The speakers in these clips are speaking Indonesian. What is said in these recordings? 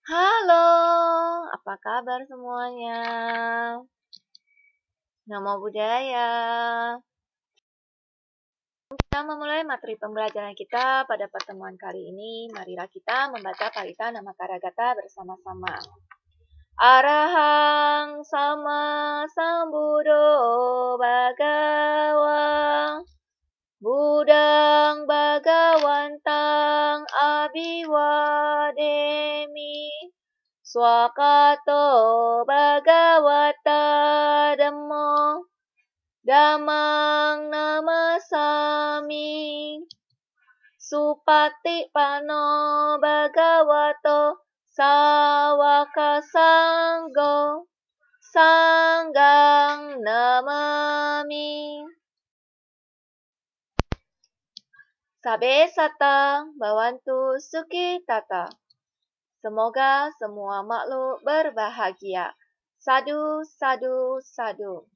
Halo, apa kabar semuanya? Namo Buddhaya. Kita memulai materi pembelajaran kita pada pertemuan kali ini. Marilah kita membaca Parita Namakaragata bersama-sama. Arahang sama sambuddho bhagava Budang bhagawantang abhiwademi Swakato bhagavata dhammo Dhammang namasami Supatipanno bhagavato sawaka sanggo Sanggang namami Sabe satang bawantu suki tata. Semoga semua makhluk berbahagia. Sadu, sadu, sadu.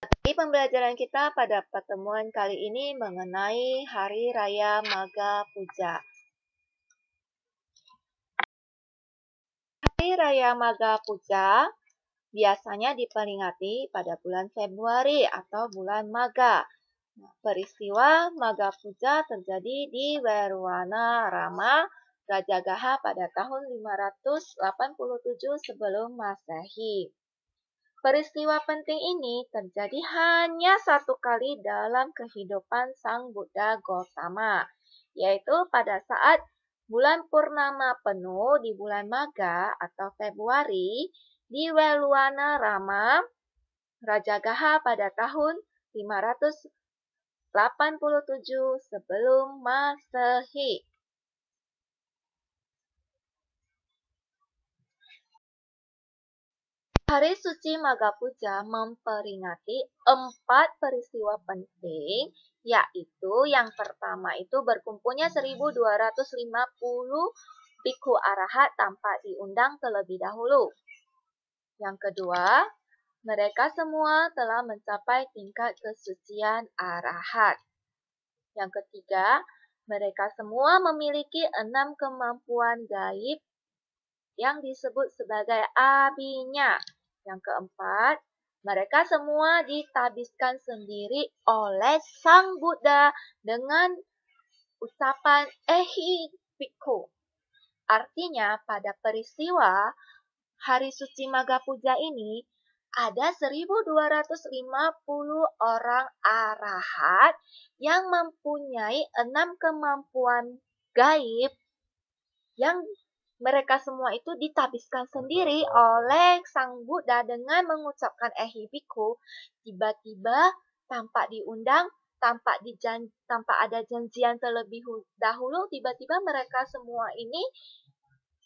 Materi pembelajaran kita pada pertemuan kali ini mengenai Hari Raya Magha Puja. Hari Raya Magha Puja biasanya diperingati pada bulan Februari atau bulan Magha. Peristiwa Magha Puja terjadi di Werwana-rama, Rajagaha pada tahun 587 sebelum Masehi. Peristiwa penting ini terjadi hanya satu kali dalam kehidupan Sang Buddha Gautama, yaitu pada saat bulan purnama penuh di bulan Magha atau Februari di Werwana-rama, Rajagaha pada tahun 587 sebelum Masehi. Hari suci Magha Puja memperingati 4 peristiwa penting, yaitu yang pertama itu berkumpulnya 1250 bhikkhu arahat tanpa diundang terlebih dahulu. Yang kedua, mereka semua telah mencapai tingkat kesucian arahat. Yang ketiga, mereka semua memiliki 6 kemampuan gaib yang disebut sebagai abhinya. Yang keempat, mereka semua ditabiskan sendiri oleh Sang Buddha dengan ucapan Ehi Bhikkhu. Artinya, pada peristiwa Hari Suci Magha Puja ini, ada 1250 orang arahat yang mempunyai 6 kemampuan gaib yang mereka semua itu ditabiskan sendiri oleh Sang Buddha dengan mengucapkan Ehi Bhikkhu. Tiba-tiba tanpa diundang, tanpa ada janjian terlebih dahulu, tiba-tiba mereka semua ini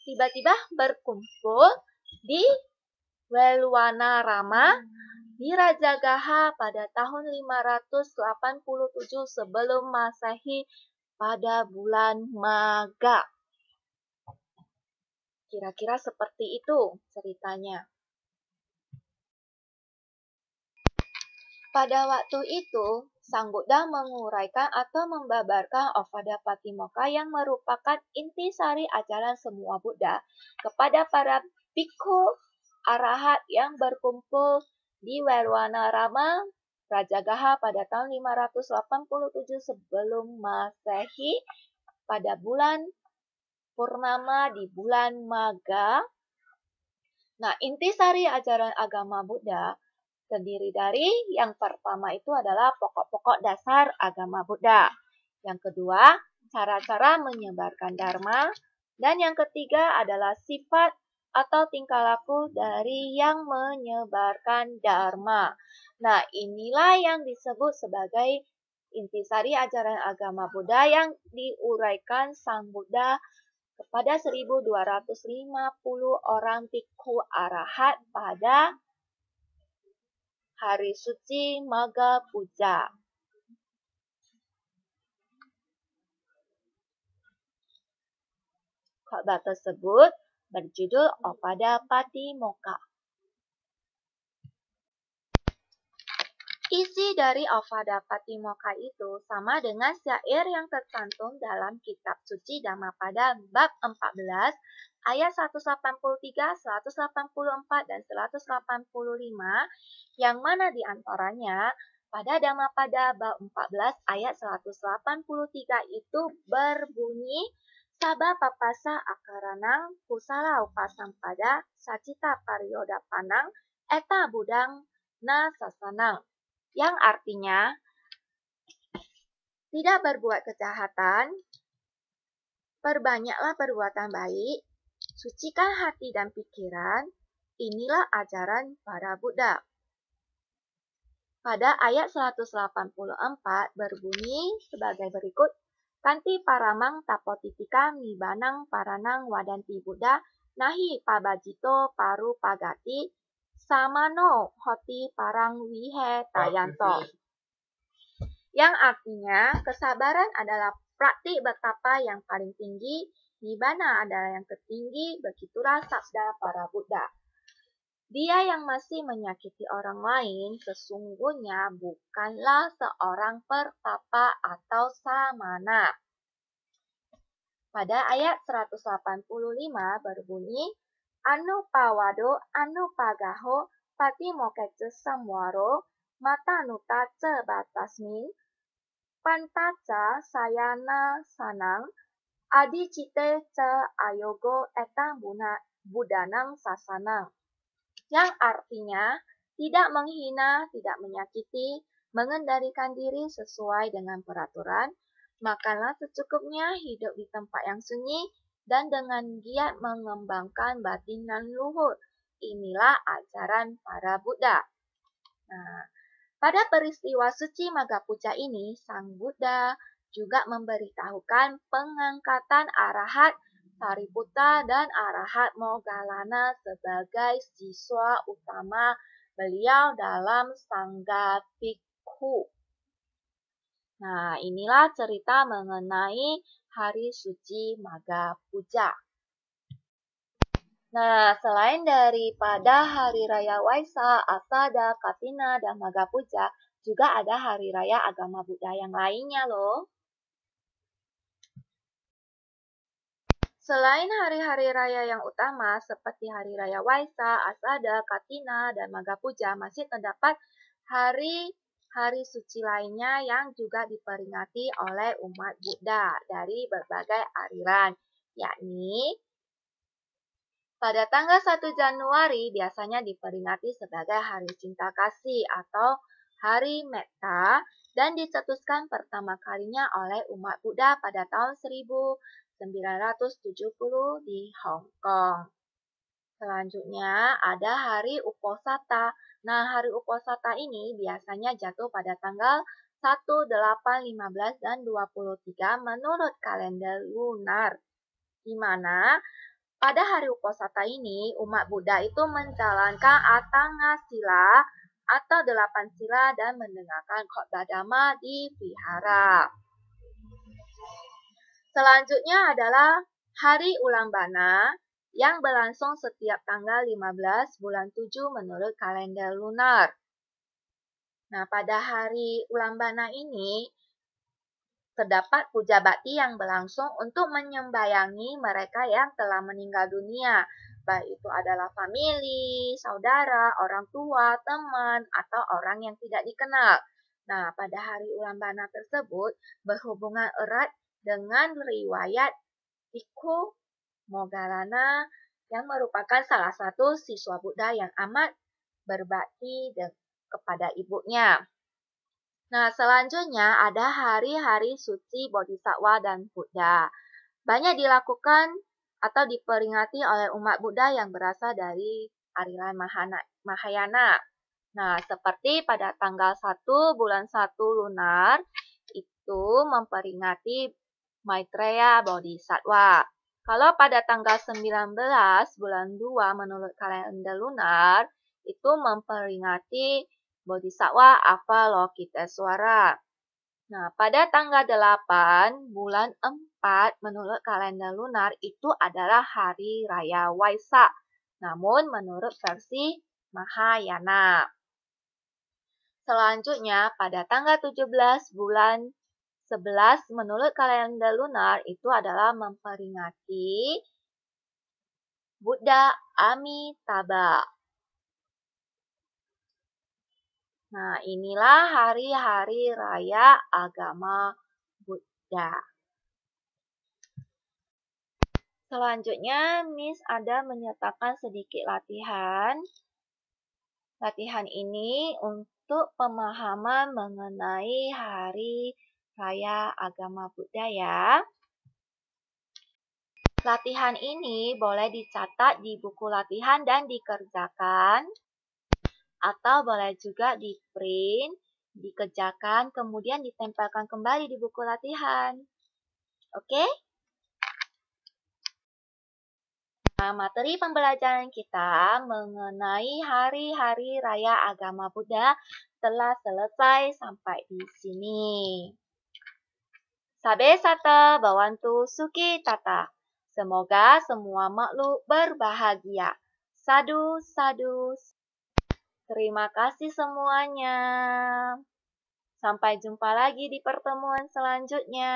tiba-tiba berkumpul di Werwana-rama di Rajagaha pada tahun 587 sebelum Masehi pada bulan Magha. Kira-kira seperti itu ceritanya. Pada waktu itu, Sang Buddha menguraikan atau membabarkan Ovada Patimokkha yang merupakan intisari ajaran semua Buddha kepada para bhikkhu arahat yang berkumpul di Werwana-rama, Rajagaha pada tahun 587 sebelum Masehi pada bulan purnama di bulan Magha. Nah, intisari ajaran agama Buddha terdiri dari yang pertama itu adalah pokok-pokok dasar agama Buddha. Yang kedua, cara-cara menyebarkan Dharma. Dan yang ketiga adalah sifat atau tingkah laku dari yang menyebarkan Dharma. Nah, inilah yang disebut sebagai intisari ajaran agama Buddha yang diuraikan Sang Buddha kepada 1250 orang bhikkhu arahat pada Hari Suci Magha Puja. Khotbah tersebut berjudul Ovada Patimokkha. Isi dari Ovada Patimokkha itu sama dengan syair yang tercantum dalam kitab suci Dhammapada bab 14 ayat 183, 184, dan 185, yang mana di antaranya pada Dhammapada bab 14 ayat 183 itu berbunyi Saba papasa akaranang kusala upasang pada sacita parioda panang eta budang na sasanang, yang artinya tidak berbuat kejahatan, perbanyaklah perbuatan baik, sucikan hati dan pikiran, inilah ajaran para Buddha. Pada ayat 184 berbunyi sebagai berikut, Kanti paramang tapotitika mibanang paranang wadanti Buddha nahi pabajito paru pagati samano hoti parang wihe tayanto. Yang artinya, kesabaran adalah praktik bertapa yang paling tinggi, Nibbana adalah yang tertinggi, begitulah sabda para Buddha. Dia yang masih menyakiti orang lain sesungguhnya bukanlah seorang pertapa atau samana. Pada ayat 185 berbunyi, Anupawado anupagaho patimokece samwaro matanuta ce batasmin pantaca sayana sanang adicite ce ayogo etang budanang sasanang. Yang artinya tidak menghina, tidak menyakiti, mengendalikan diri sesuai dengan peraturan, makanlah secukupnya, hidup di tempat yang sunyi, dan dengan giat mengembangkan batin dan luhur. Inilah ajaran para Buddha. Nah, pada peristiwa suci Magapuja ini, Sang Buddha juga memberitahukan pengangkatan Arahat Sariputta dan Arahat Moggallana sebagai siswa utama beliau dalam Sangga Bhikkhu. Nah, inilah cerita mengenai hari suci Magapuja. Nah, selain daripada Hari Raya Waisak, Asada, Katina, dan Magapuja, juga ada Hari Raya Agama Buddha yang lainnya loh. Selain hari-hari raya yang utama seperti Hari Raya Waisak, Asada, Katina, dan Magapuja, masih terdapat hari-hari suci lainnya yang juga diperingati oleh umat Buddha dari berbagai aliran, yakni pada tanggal 1 Januari biasanya diperingati sebagai Hari Cinta Kasih atau Hari Metta dan dicetuskan pertama kalinya oleh umat Buddha pada tahun 1970 di Hong Kong. Selanjutnya ada Hari Uposatha. Nah, Hari Uposatha ini biasanya jatuh pada tanggal 1, 8, 15, dan 23 menurut kalender lunar. Di mana pada Hari Uposatha ini umat Buddha itu menjalankan Atanga Sila atau 8 sila dan mendengarkan khotbah Dhamma di vihara. Selanjutnya adalah Hari Ulambana yang berlangsung setiap tanggal 15 bulan 7 menurut kalender lunar. Nah, pada Hari Ulambana ini terdapat puja bakti yang berlangsung untuk menyembayangi mereka yang telah meninggal dunia, baik itu adalah famili, saudara, orang tua, teman, atau orang yang tidak dikenal. Nah, pada Hari Ulambana tersebut berhubungan erat dengan riwayat Bhikkhu Moggallana yang merupakan salah satu siswa Buddha yang amat berbakti kepada ibunya. Nah, selanjutnya ada hari-hari suci Bodhisattva dan Buddha. Banyak dilakukan atau diperingati oleh umat Buddha yang berasal dari aliran Mahayana. Nah, seperti pada tanggal 1 bulan 1 lunar, itu memperingati Maitreya Bodhisattva. Kalau pada tanggal 19 bulan 2 menurut kalender lunar, itu memperingati Bodhisattva Avalokitesvara. Nah, pada tanggal 8 bulan 4 menurut kalender lunar itu adalah Hari Raya Waisak. Namun menurut versi Mahayana. Selanjutnya pada tanggal 17 bulan 11 menurut kalender lunar itu adalah memperingati Buddha Amitabha. Nah, inilah hari-hari raya agama Buddha. Selanjutnya, Miss ada menyertakan sedikit latihan. Latihan ini untuk pemahaman mengenai hari raya agama Buddha ya. Latihan ini boleh dicatat di buku latihan dan dikerjakan. Atau boleh juga di print, dikerjakan, kemudian ditempelkan kembali di buku latihan. Oke? Nah, materi pembelajaran kita mengenai hari-hari raya agama Buddha telah selesai sampai di sini. Sabe sata bawantu suki tata. Semoga semua makhluk berbahagia. Sadu, sadu. Terima kasih semuanya. Sampai jumpa lagi di pertemuan selanjutnya.